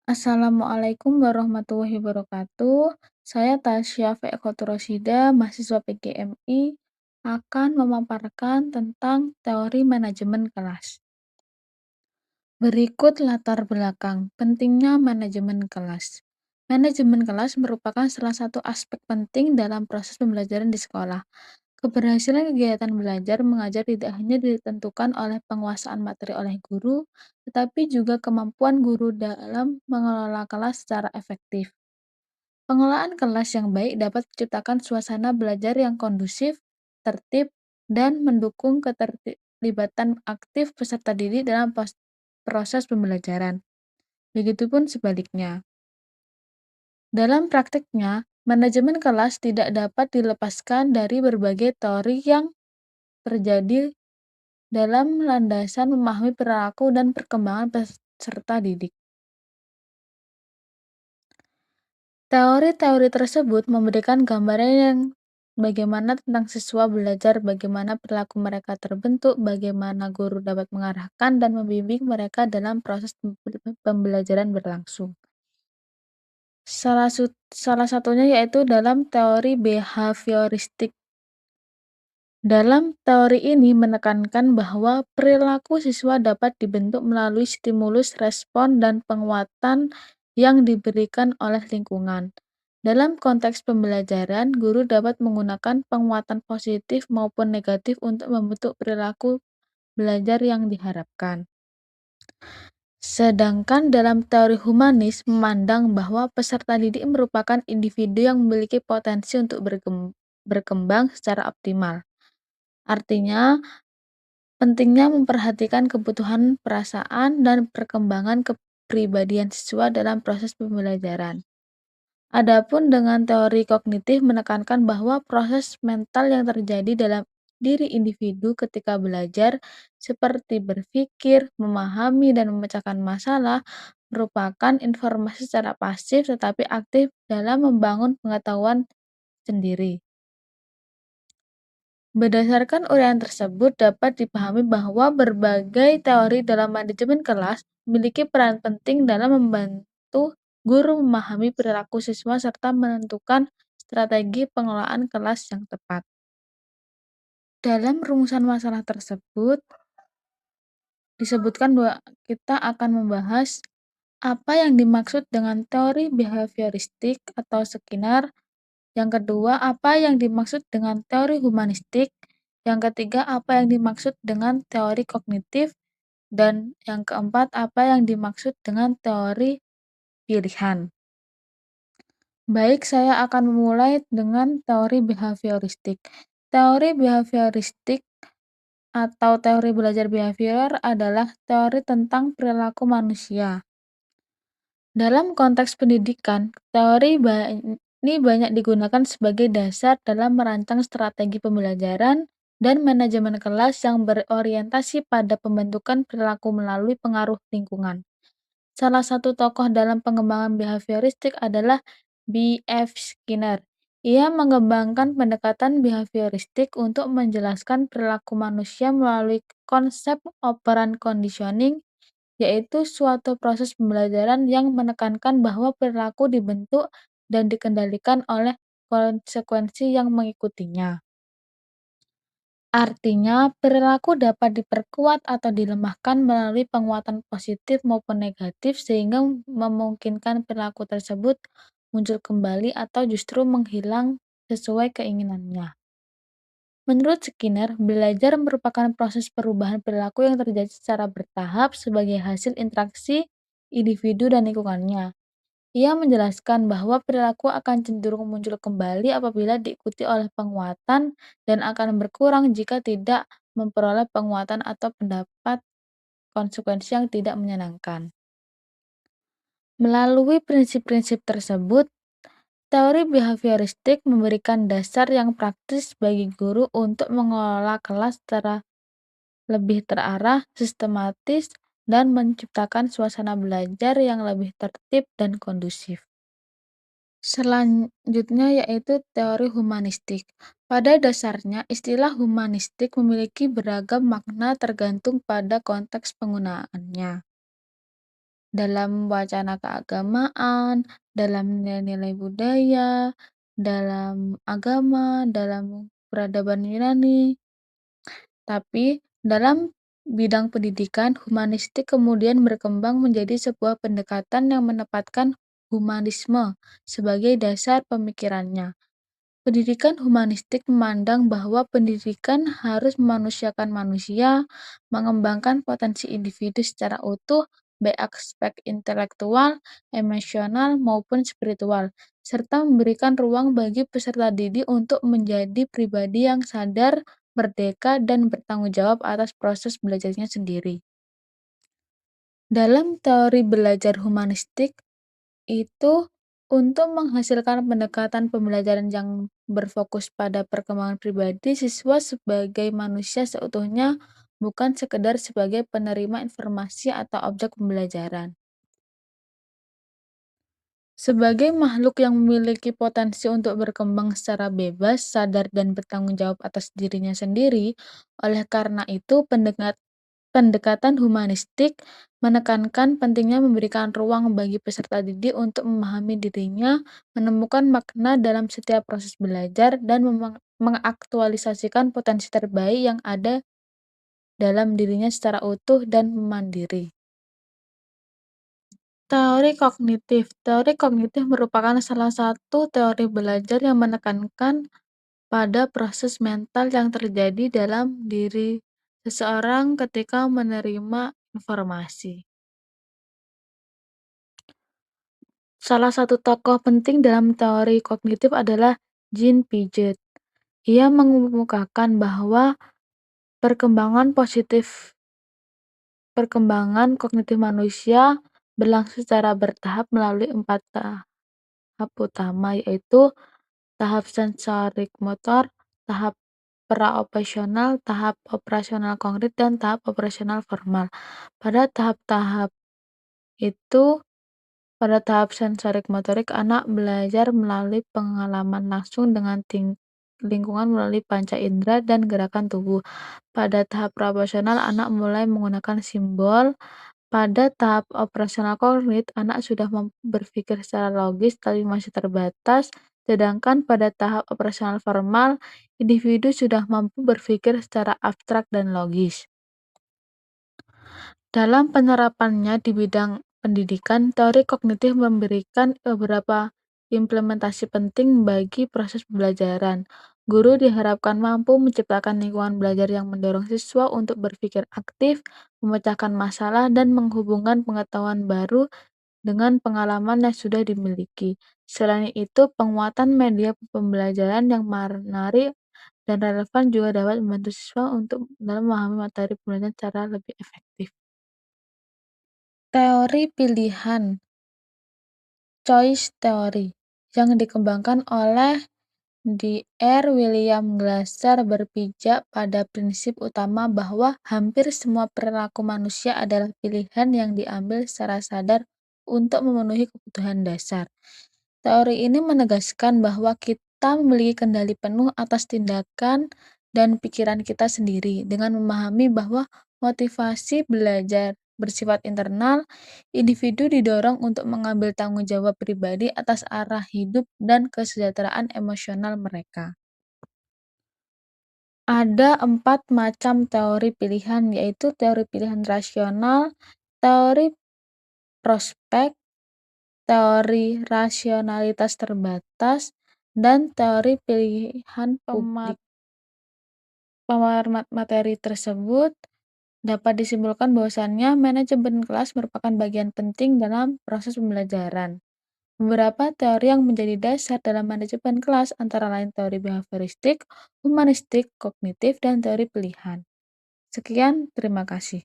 Assalamualaikum warahmatullahi wabarakatuh. Saya Tasya Ekhotur Rosyida, mahasiswa PGMI, akan memaparkan tentang teori manajemen kelas. Berikut latar belakang pentingnya manajemen kelas. Manajemen kelas merupakan salah satu aspek penting dalam proses pembelajaran di sekolah. Keberhasilan kegiatan belajar mengajar tidak hanya ditentukan oleh penguasaan materi oleh guru, tetapi juga kemampuan guru dalam mengelola kelas secara efektif. Pengelolaan kelas yang baik dapat menciptakan suasana belajar yang kondusif, tertib, dan mendukung keterlibatan aktif peserta didik dalam proses pembelajaran. Begitupun sebaliknya. Dalam praktiknya, manajemen kelas tidak dapat dilepaskan dari berbagai teori yang terjadi dalam landasan memahami perilaku dan perkembangan peserta didik. Teori-teori tersebut memberikan gambaran yang bagaimana tentang siswa belajar, bagaimana perilaku mereka terbentuk, bagaimana guru dapat mengarahkan dan membimbing mereka dalam proses pembelajaran berlangsung. Salah satunya yaitu dalam teori behavioristik. Dalam teori ini menekankan bahwa perilaku siswa dapat dibentuk melalui stimulus, respon, dan penguatan yang diberikan oleh lingkungan. Dalam konteks pembelajaran, guru dapat menggunakan penguatan positif maupun negatif untuk membentuk perilaku belajar yang diharapkan. Sedangkan dalam teori humanis memandang bahwa peserta didik merupakan individu yang memiliki potensi untuk berkembang secara optimal. Artinya, pentingnya memperhatikan kebutuhan perasaan dan perkembangan kepribadian siswa dalam proses pembelajaran. Adapun dengan teori kognitif menekankan bahwa proses mental yang terjadi dalam diri individu ketika belajar, seperti berpikir, memahami, dan memecahkan masalah, merupakan informasi secara pasif tetapi aktif dalam membangun pengetahuan sendiri. Berdasarkan uraian tersebut, dapat dipahami bahwa berbagai teori dalam manajemen kelas memiliki peran penting dalam membantu guru memahami perilaku siswa serta menentukan strategi pengelolaan kelas yang tepat. Dalam rumusan masalah tersebut, disebutkan bahwa kita akan membahas apa yang dimaksud dengan teori behavioristik atau Skinner. Yang kedua, apa yang dimaksud dengan teori humanistik. Yang ketiga, apa yang dimaksud dengan teori kognitif. Dan yang keempat, apa yang dimaksud dengan teori pilihan. Baik, saya akan memulai dengan teori behavioristik. Teori behavioristik atau teori belajar behavior adalah teori tentang perilaku manusia. Dalam konteks pendidikan, teori ini banyak digunakan sebagai dasar dalam merancang strategi pembelajaran dan manajemen kelas yang berorientasi pada pembentukan perilaku melalui pengaruh lingkungan. Salah satu tokoh dalam pengembangan behavioristik adalah B.F. Skinner. Ia mengembangkan pendekatan behavioristik untuk menjelaskan perilaku manusia melalui konsep operant conditioning, yaitu suatu proses pembelajaran yang menekankan bahwa perilaku dibentuk dan dikendalikan oleh konsekuensi yang mengikutinya. Artinya, perilaku dapat diperkuat atau dilemahkan melalui penguatan positif maupun negatif sehingga memungkinkan perilaku tersebut muncul kembali atau justru menghilang sesuai keinginannya. Menurut Skinner, belajar merupakan proses perubahan perilaku yang terjadi secara bertahap sebagai hasil interaksi individu dan lingkungannya. Ia menjelaskan bahwa perilaku akan cenderung muncul kembali apabila diikuti oleh penguatan dan akan berkurang jika tidak memperoleh penguatan atau pendapat konsekuensi yang tidak menyenangkan. Melalui prinsip-prinsip tersebut, teori behavioristik memberikan dasar yang praktis bagi guru untuk mengelola kelas secara lebih terarah, sistematis, dan menciptakan suasana belajar yang lebih tertib dan kondusif. Selanjutnya yaitu teori humanistik. Pada dasarnya, istilah humanistik memiliki beragam makna tergantung pada konteks penggunaannya. dalam wacana keagamaan, dalam nilai-nilai budaya, dalam agama, dalam peradaban Yunani. Tapi, dalam bidang pendidikan, humanistik kemudian berkembang menjadi sebuah pendekatan yang menempatkan humanisme sebagai dasar pemikirannya. Pendidikan humanistik memandang bahwa pendidikan harus memanusiakan manusia, mengembangkan potensi individu secara utuh, baik aspek intelektual, emosional, maupun spiritual, serta memberikan ruang bagi peserta didik untuk menjadi pribadi yang sadar, merdeka, dan bertanggung jawab atas proses belajarnya sendiri. Dalam teori belajar humanistik, itu untuk menghasilkan pendekatan pembelajaran yang berfokus pada perkembangan pribadi siswa sebagai manusia seutuhnya, bukan sekedar sebagai penerima informasi atau objek pembelajaran. Sebagai makhluk yang memiliki potensi untuk berkembang secara bebas, sadar, dan bertanggung jawab atas dirinya sendiri, oleh karena itu pendekatan humanistik menekankan pentingnya memberikan ruang bagi peserta didik untuk memahami dirinya, menemukan makna dalam setiap proses belajar, dan mengaktualisasikan potensi terbaik yang ada dalam dirinya secara utuh dan mandiri. Teori kognitif. Teori kognitif merupakan salah satu teori belajar yang menekankan pada proses mental yang terjadi dalam diri seseorang ketika menerima informasi. Salah satu tokoh penting dalam teori kognitif adalah Jean Piaget. Ia mengemukakan bahwa perkembangan positif perkembangan kognitif manusia berlangsung secara bertahap melalui 4 tahap utama, yaitu tahap sensorik motor, tahap pra-operasional, tahap operasional konkret, dan tahap operasional formal. Pada tahap-tahap itu, pada tahap sensorik motorik, anak belajar melalui pengalaman langsung dengan lingkungan melalui panca indera dan gerakan tubuh. Pada tahap operasional, anak mulai menggunakan simbol. Pada tahap operasional konkret, anak sudah mampu berpikir secara logis tapi masih terbatas, sedangkan pada tahap operasional formal, individu sudah mampu berpikir secara abstrak dan logis. Dalam penerapannya di bidang pendidikan, teori kognitif memberikan beberapa implementasi penting bagi proses pembelajaran. Guru diharapkan mampu menciptakan lingkungan belajar yang mendorong siswa untuk berpikir aktif, memecahkan masalah, dan menghubungkan pengetahuan baru dengan pengalaman yang sudah dimiliki. Selain itu, penguatan media pembelajaran yang menarik dan relevan juga dapat membantu siswa untuk dalam memahami materi pembelajaran secara lebih efektif. Teori pilihan (choice theory) yang dikembangkan oleh Dr. William Glasser berpijak pada prinsip utama bahwa hampir semua perilaku manusia adalah pilihan yang diambil secara sadar untuk memenuhi kebutuhan dasar. Teori ini menegaskan bahwa kita memiliki kendali penuh atas tindakan dan pikiran kita sendiri. Dengan memahami bahwa motivasi belajar bersifat internal, individu didorong untuk mengambil tanggung jawab pribadi atas arah hidup dan kesejahteraan emosional mereka. Ada 4 macam teori pilihan, yaitu teori pilihan rasional, teori prospek, teori rasionalitas terbatas, dan teori pilihan publik. Pemahaman materi tersebut dapat disimpulkan bahwasannya manajemen kelas merupakan bagian penting dalam proses pembelajaran. Beberapa teori yang menjadi dasar dalam manajemen kelas antara lain teori behavioristik, humanistik, kognitif, dan teori pilihan. Sekian, terima kasih.